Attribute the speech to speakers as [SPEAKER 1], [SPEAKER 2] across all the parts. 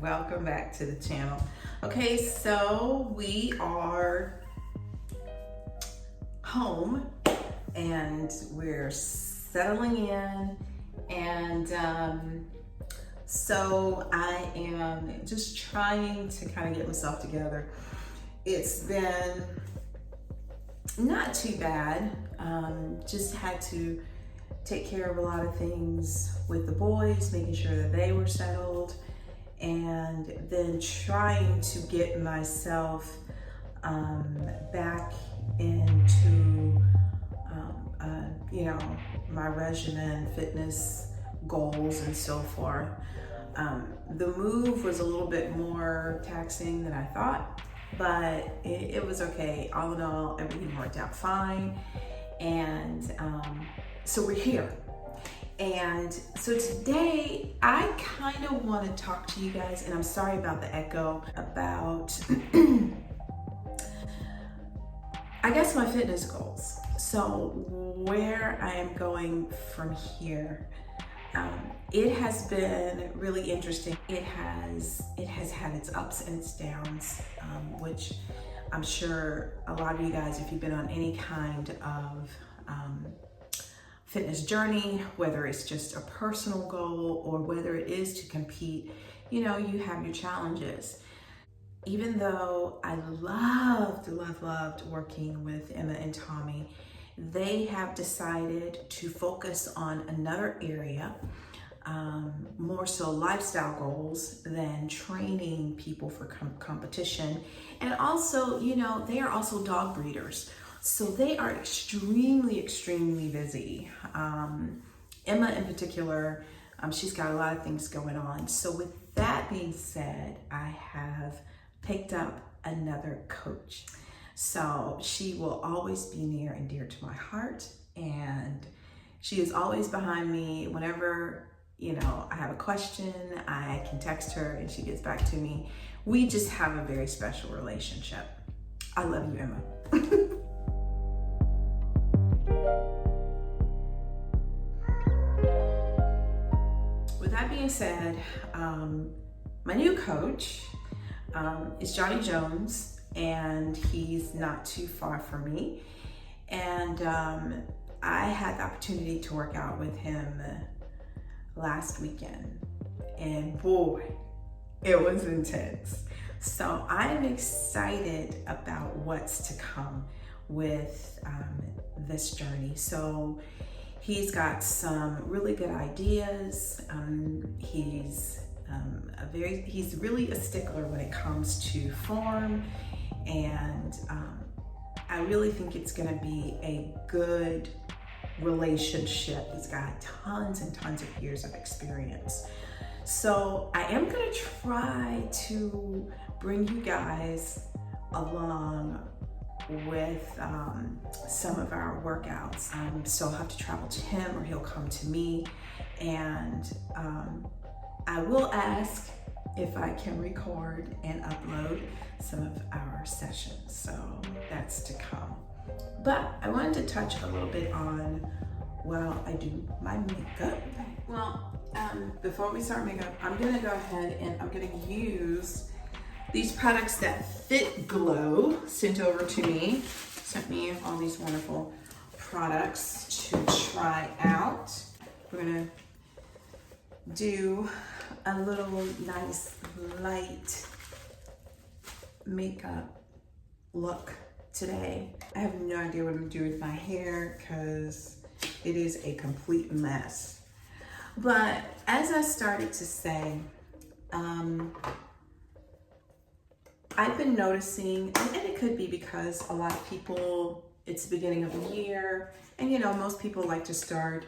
[SPEAKER 1] Welcome back to the channel. Okay, so we are home and we're settling in, and so I am just trying to kind of get myself together. It's been not too bad. Just had to take care of a lot of things with the boys, making sure that they were settled, and then trying to get myself back into my regimen, fitness goals, and so forth. The move was a little bit more taxing than I thought, but it was okay. All in all, everything worked out fine, and so we're here. And so today I kind of want to talk to you guys, and I'm sorry about the echo, about I guess my fitness goals. So where I am going from here. It has been really interesting. It has had its ups and its downs, which I'm sure a lot of you guys, if you've been on any kind of fitness journey, whether it's just a personal goal or whether it is to compete, you have your challenges. Even though I loved working with Emma and Tommy, they have decided to focus on another area, more so lifestyle goals than training people for competition. And also, they are also dog breeders. So they are extremely busy. Emma in particular, she's got a lot of things going on. So with that being said, I have picked up another coach. So she will always be near and dear to my heart, and she is always behind me. Whenever, I have a question, I can text her and she gets back to me. We just have a very special relationship. I love you, Emma. With that being said, my new coach is Johnny Jones, and he's not too far from me. And I had the opportunity to work out with him last weekend, and boy, it was intense. So I'm excited about what's to come with this journey. So he's got some really good ideas. He's really a stickler when it comes to form, and I really think it's going to be a good relationship. He's got tons and tons of years of experience. So I am going to try to bring you guys along with some of our workouts. So I'll have to travel to him or he'll come to me, and I will ask if I can record and upload some of our sessions. So that's to come. But I wanted to touch a little bit on while I do my makeup. Well, before we start makeup, I'm gonna go ahead and I'm gonna use these products that Fitglow sent over to me. Sent me all these wonderful products to try out. We're gonna do a little nice light makeup look today. I have no idea what I'm gonna do with my hair because it is a complete mess. But as I started to say, I've been noticing, and it could be because a lot of people, it's the beginning of the year, and most people like to start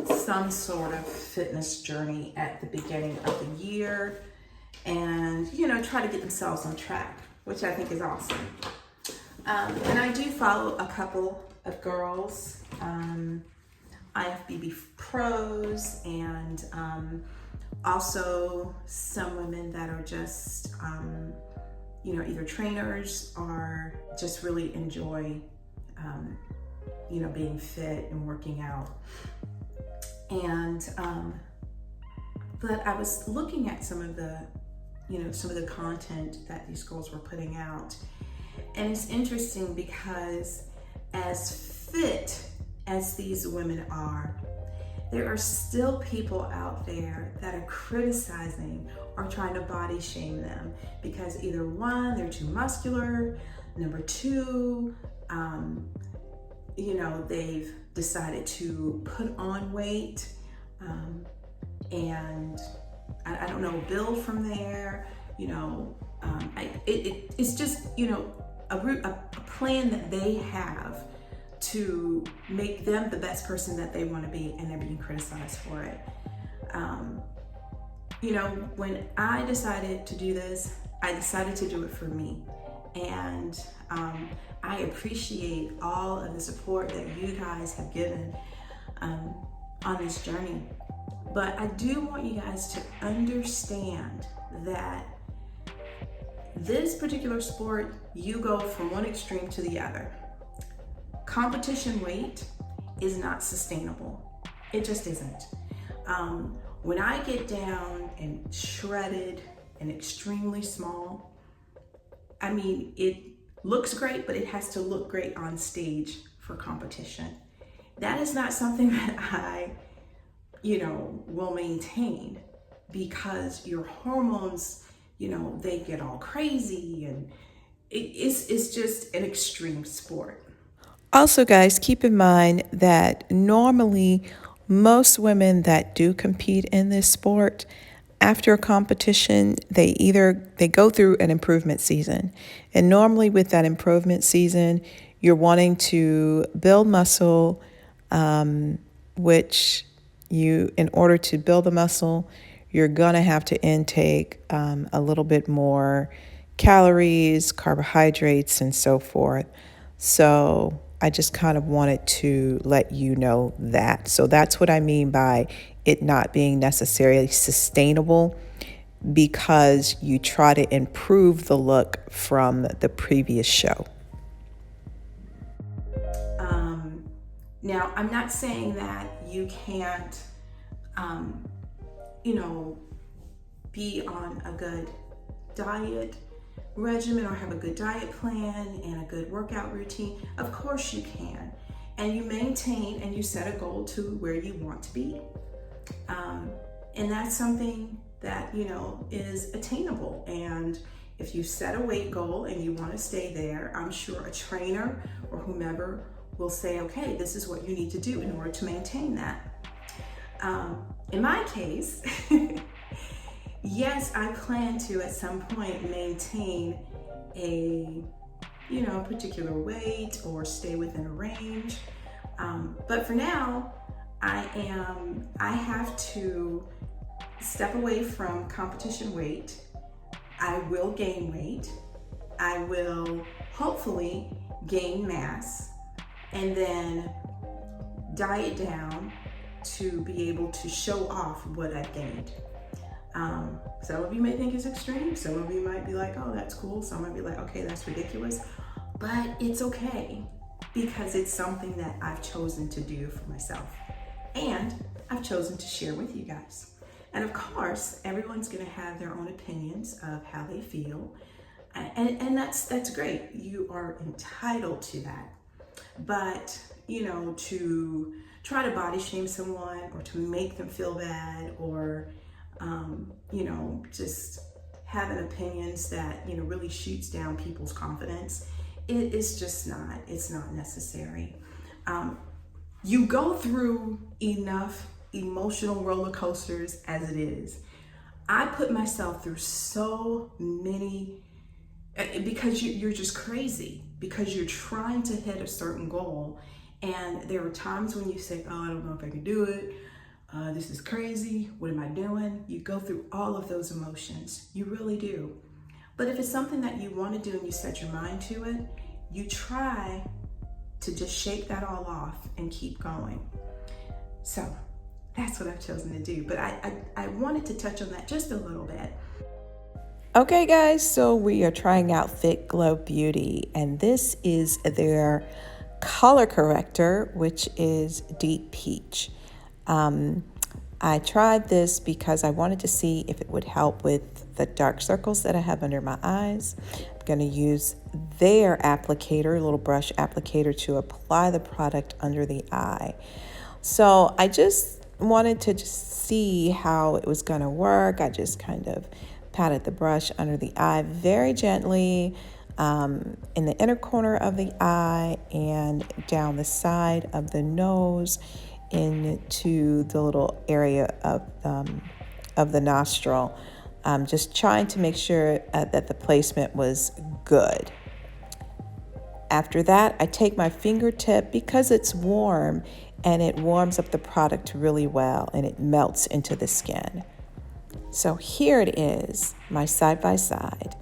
[SPEAKER 1] some sort of fitness journey at the beginning of the year and, try to get themselves on track, which I think is awesome. And I do follow a couple of girls, IFBB pros, and also some women that are just, either trainers or just really enjoy, being fit and working out. And, but I was looking at some of the some of the content that these girls were putting out. And it's interesting because as fit as these women are, there are still people out there that are criticizing or trying to body shame them because either one, they're too muscular, number two, they've decided to put on weight, and I don't know, build from there. It's just a plan that they have to make them the best person that they want to be, and they're being criticized for it. When I decided to do this, I decided to do it for me. And I appreciate all of the support that you guys have given on this journey. But I do want you guys to understand that this particular sport, you go from one extreme to the other. Competition weight is not sustainable. It just isn't. When I get down and shredded and extremely small, it looks great, but it has to look great on stage for competition. That is not something that I, will maintain, because your hormones, they get all crazy, and it's just an extreme sport.
[SPEAKER 2] Also, guys, keep in mind that normally most women that do compete in this sport, after a competition, they go through an improvement season. And normally with that improvement season, you're wanting to build muscle, which in order to build the muscle, you're gonna have to intake a little bit more calories, carbohydrates, and so forth. So I just kind of wanted to let you know that. So that's what I mean by it not being necessarily sustainable, because you try to improve the look from the previous show.
[SPEAKER 1] Now, I'm not saying that you can't, be on a good diet regimen or have a good diet plan and a good workout routine. Of course you can. And you maintain and you set a goal to where you want to be. And that's something that, is attainable. And if you set a weight goal and you want to stay there, I'm sure a trainer or whomever will say, okay, this is what you need to do in order to maintain that. In my case, yes, I plan to at some point maintain a, particular weight or stay within a range. But for now, I have to step away from competition weight. I will gain weight. I will hopefully gain mass, and then diet down to be able to show off what I've gained. Some of you may think it's extreme. Some of you might be like, oh, that's cool. Some might be like, okay, that's ridiculous. But it's okay, because it's something that I've chosen to do for myself. And I've chosen to share with you guys. And of course, everyone's gonna have their own opinions of how they feel. And that's great. You are entitled to that. But, to try to body shame someone or to make them feel bad, or, just having opinions that, really shoots down people's confidence, it's not necessary. You go through enough emotional roller coasters as it is. I put myself through so many, because you're just crazy, because you're trying to hit a certain goal. And there are times when you say, oh, I don't know if I can do it. This is crazy. What am I doing? You go through all of those emotions. You really do. But if it's something that you want to do and you set your mind to it, you try to just shake that all off and keep going. So that's what I've chosen to do. But I wanted to touch on that just a little bit.
[SPEAKER 2] Okay, guys, so we are trying out Fitglow Beauty, and this is their color corrector, which is Deep Peach. I tried this because I wanted to see if it would help with the dark circles that I have under my eyes. I'm going to use their applicator, a little brush applicator, to apply the product under the eye. So I just wanted to just see how it was going to work. I just kind of patted the brush under the eye very gently, in the inner corner of the eye and down the side of the nose into the little area of the nostril. Just trying to make sure that the placement was good. After that, I take my fingertip because it's warm and it warms up the product really well and it melts into the skin. So here it is, my side by side,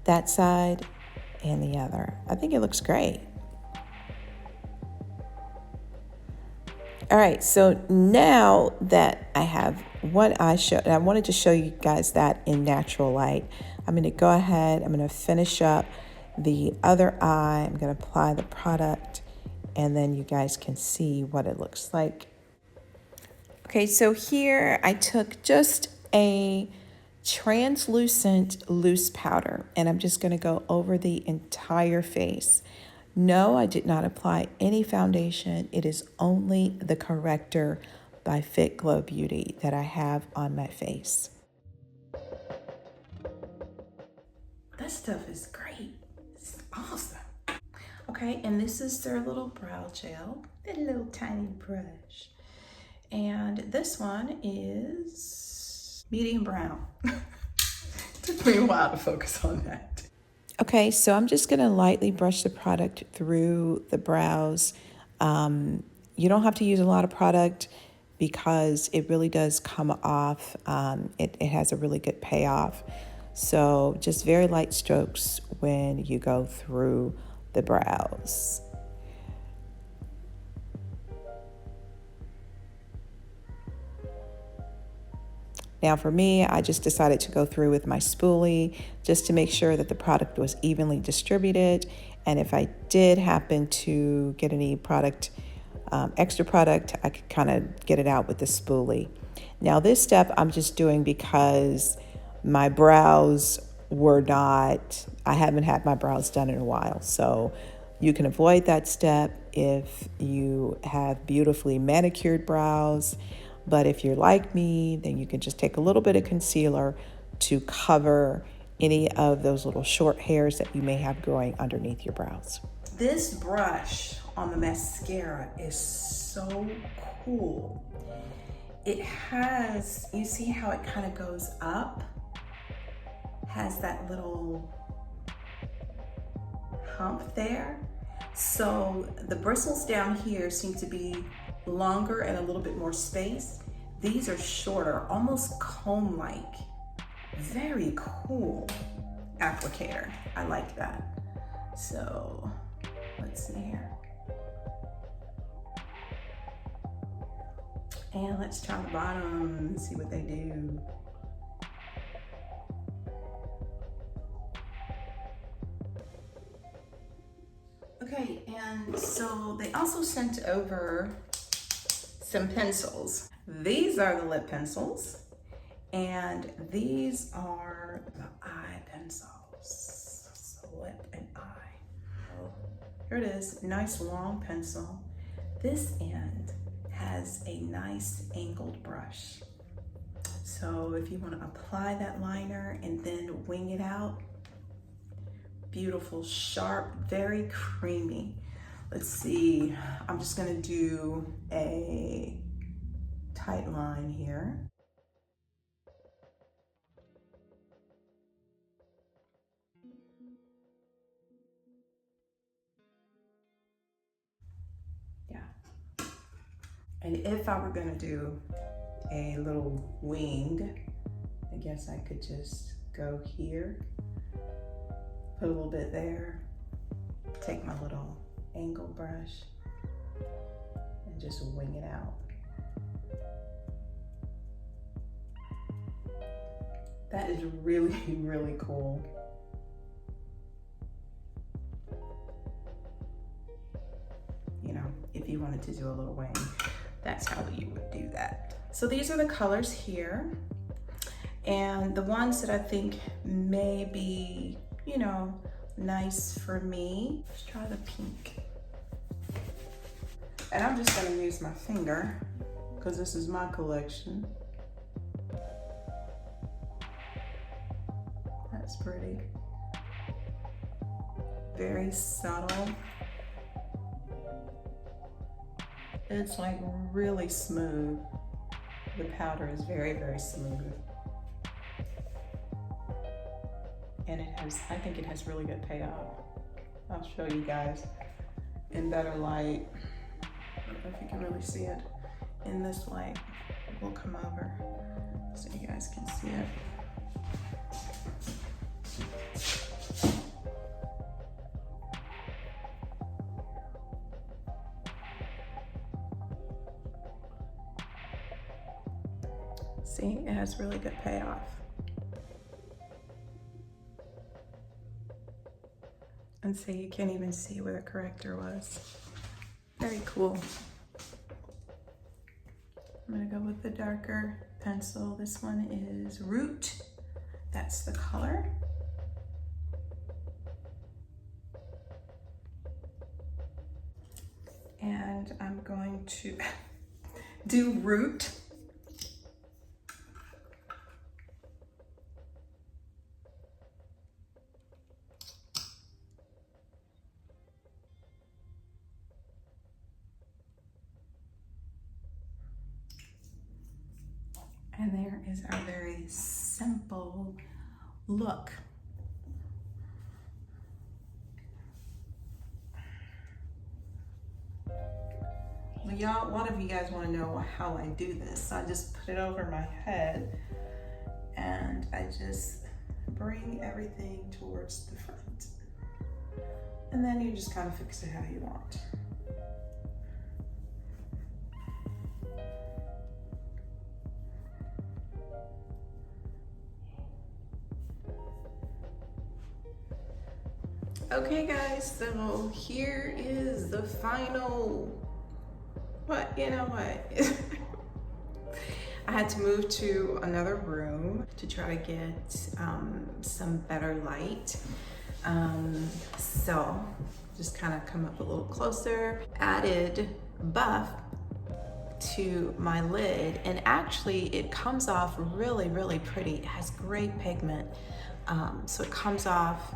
[SPEAKER 2] that side and the other. I think it looks great. All right, so now that I have one eye shut, and I wanted to show you guys that in natural light, I'm going to go ahead, I'm going to finish up the other eye. I'm going to apply the product, and then you guys can see what it looks like. Okay, so here I took just a translucent loose powder, and I'm just going to go over the entire face. No, I did not apply any foundation. It is only the corrector by Fitglow Beauty that I have on my face.
[SPEAKER 1] That stuff is great. It's awesome. Okay, and this is their little brow gel, the little tiny brush. And this one is medium brown. Took me a while to focus on that.
[SPEAKER 2] Okay, so I'm just gonna lightly brush the product through the brows. You don't have to use a lot of product because it really does come off. It has a really good payoff. So just very light strokes when you go through the brows. Now for me, I just decided to go through with my spoolie just to make sure that the product was evenly distributed. And if I did happen to get any product, extra product, I could kind of get it out with the spoolie. Now this step I'm just doing because my brows were not, I haven't had my brows done in a while. So you can avoid that step if you have beautifully manicured brows. But if you're like me, then you can just take a little bit of concealer to cover any of those little short hairs that you may have growing underneath your brows.
[SPEAKER 1] This brush on the mascara is so cool. It has, you see how it kind of goes up? Has that little hump there. So the bristles down here seem to be longer and a little bit more space. These are shorter, almost comb-like. Very cool applicator. I like that. So let's see here. And let's try the bottom and see what they do. Okay, and so they also sent over some pencils. These are the lip pencils, and these are the eye pencils. So lip and eye. So here it is, nice long pencil. This end has a nice angled brush. So if you want to apply that liner and then wing it out, beautiful, sharp, very creamy. Let's see, I'm just gonna do a tight line here. Yeah. And if I were gonna do a little wing, I guess I could just go here, put a little bit there, take my little angle brush and just wing it out. That is really, really cool. You know, if you wanted to do a little wing. that's how you would do that. So these are the colors here. And the ones that I think may be, you know, nice for me. Let's try the pink. And I'm just gonna use my finger because this is my collection. That's pretty. Very subtle. It's like really smooth. The powder is very, very smooth. And it has, I think it has really good payoff. I'll show you guys in better light. I don't know if you can really see it. In this light, we'll come over so you guys can see it. See, it has really good payoff. And see, you can't even see where the corrector was. Very cool. I'm gonna go with the darker pencil. This one is Root. That's the color. And I'm going to do Root. And there is our very simple look. Well, y'all, what if you guys want to know how I do this? I just put it over my head and I just bring everything towards the front. And then you just kind of fix it how you want. Okay guys, so here is the final, you know what? I had to move to another room to try to get some better light. So just kind of come up a little closer, added buff to my lid, and actually it comes off really, really pretty. It has great pigment, so it comes off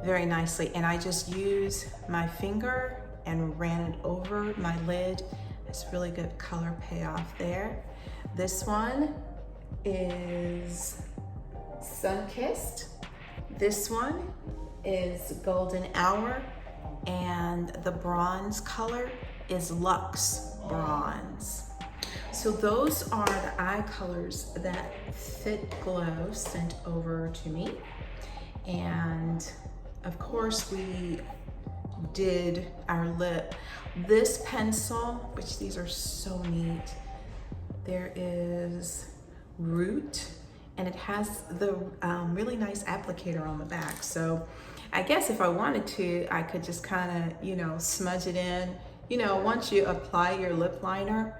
[SPEAKER 1] very nicely. And I just use my finger and ran it over my lid. It's really good color payoff there. This one is Sun-Kissed. This one is Golden Hour, and the bronze color is Lux Bronze. So those are the eye colors that Fitglow sent over to me. And of course we did our lip. This pencil, which these are so neat, there is Root, and it has the really nice applicator on the back. So I guess if I wanted to, I could just kind of, you know, smudge it in. You know, once you apply your lip liner,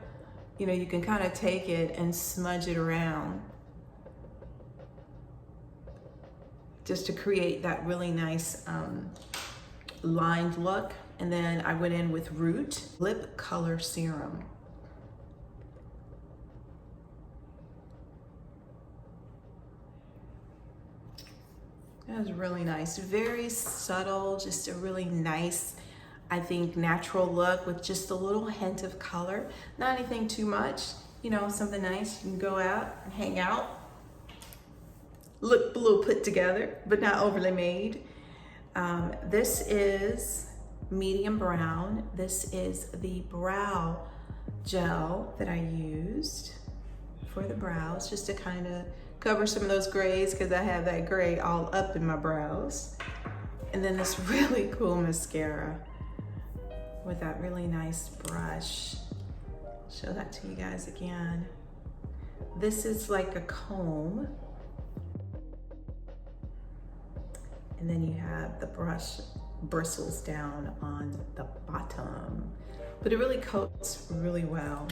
[SPEAKER 1] you know, you can kind of take it and smudge it around just to create that really nice lined look. And then I went in with Root Lip Color Serum. That was really nice, very subtle, just a really nice, I think, natural look with just a little hint of color. Not anything too much, you know, something nice. You can go out and hang out. Look a little put together, but not overly made. This is medium brown. This is the brow gel that I used for the brows, just to kind of cover some of those grays, because I have that gray all up in my brows. And then this really cool mascara with that really nice brush. Show that to you guys again. This is like a comb. And then you have the brush bristles down on the bottom but it really coats really well.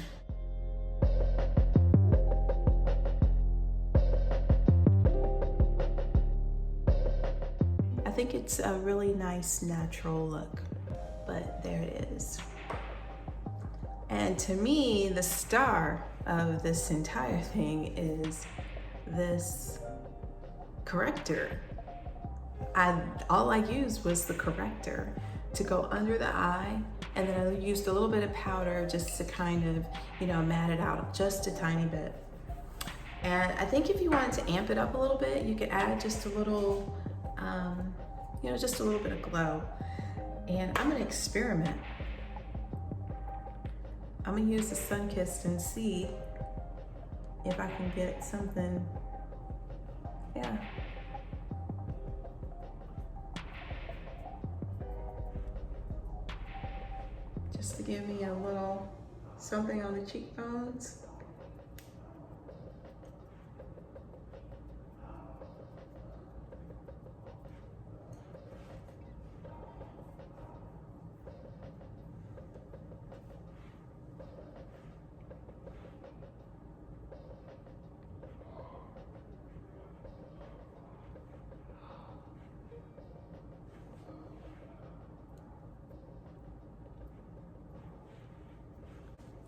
[SPEAKER 1] I think it's a really nice natural look, but there it is. And to me, the star of this entire thing is this corrector. All I used was the corrector to go under the eye, and then I used a little bit of powder just to kind of, you know, matte it out just a tiny bit. And I think if you wanted to amp it up a little bit, you could add just a little, you know, just a little bit of glow. And I'm gonna experiment. I'm gonna use the Sunkissed and see if I can get something, yeah. Just to give me a little something on the cheekbones.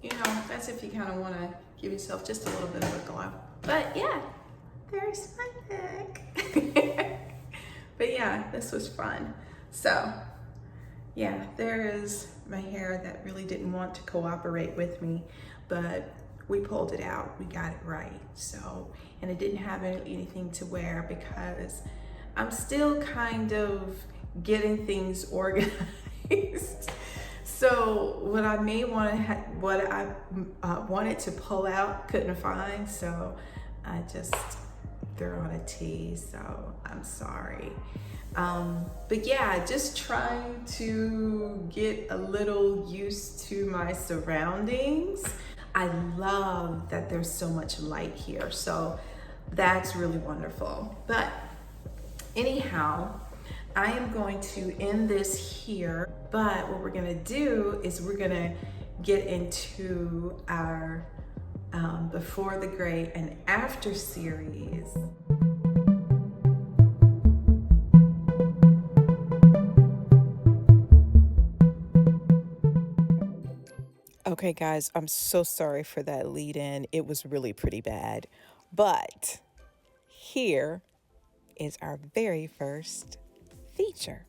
[SPEAKER 1] You know, that's if you kind of want to give yourself just a little bit of a glow. But yeah, there's my neck. But yeah, this was fun. So yeah, there is my hair that really didn't want to cooperate with me, but we pulled it out, we got it right. So, and it didn't have anything to wear because I'm still kind of getting things organized. So what I may want to, what I wanted to pull out, couldn't find, so I just threw on a tee, so I'm sorry. But yeah, just trying to get a little used to my surroundings. I love that there's so much light here, so that's really wonderful. But anyhow, I am going to end this here, but what we're gonna do is we're gonna get into our before the gray and after series.
[SPEAKER 2] Okay, guys, I'm so sorry for that lead in. It was really pretty bad. But here is our very first feature.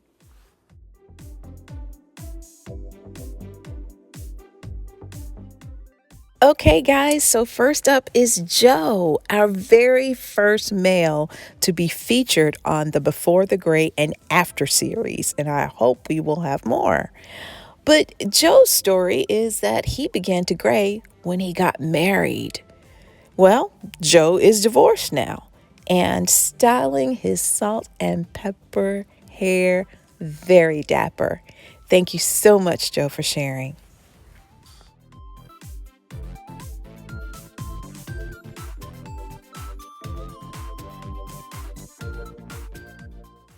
[SPEAKER 2] Okay, guys, so first up is Joe, our very first male to be featured on the Before the Gray and After series, and I hope we will have more. But Joe's story is that he began to gray when he got married. Well, Joe is divorced now and styling his salt and pepper hair very dapper. Thank you so much, Joe, for sharing.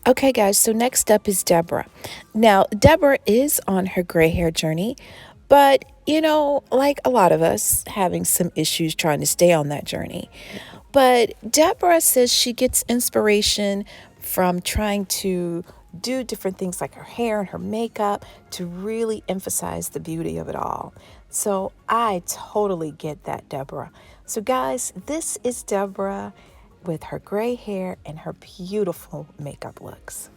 [SPEAKER 2] Okay, guys, so next up is Deborah. Now, Deborah is on her gray hair journey, but, you know, like a lot of us, having some issues trying to stay on that journey. But Deborah says she gets inspiration from trying to do different things like her hair and her makeup to really emphasize the beauty of it all. So I totally get that, Deborah. So, guys, this is Deborah with her gray hair and her beautiful makeup looks.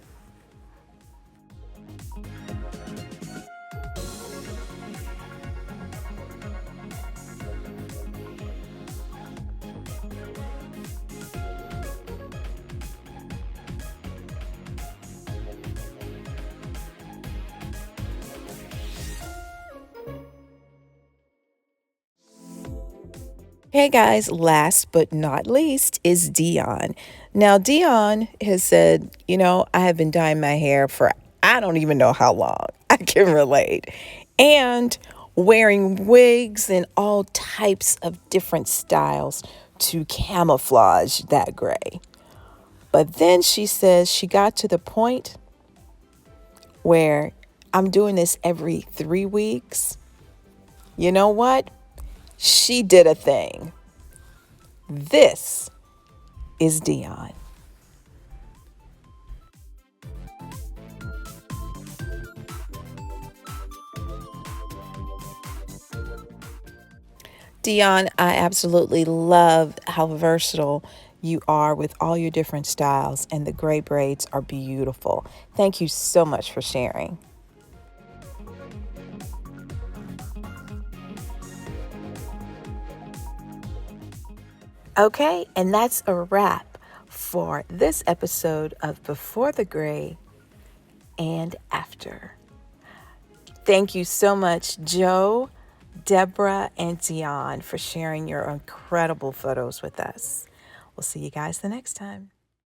[SPEAKER 2] Hey guys, last but not least is Dionne. Now, Dionne has said, you know, I have been dyeing my hair for I don't even know how long. I can relate. And wearing wigs and all types of different styles to camouflage that gray. But then she says she got to the point where I'm doing this every 3 weeks. You know what? She did a thing. This is Dionne. Dionne, I absolutely love how versatile you are with all your different styles, and the gray braids are beautiful. Thank you so much for sharing. Okay, and that's a wrap for this episode of Before the Gray and After. Thank you so much, Joe, Deborah, and Dionne, for sharing your incredible photos with us. We'll see you guys the next time.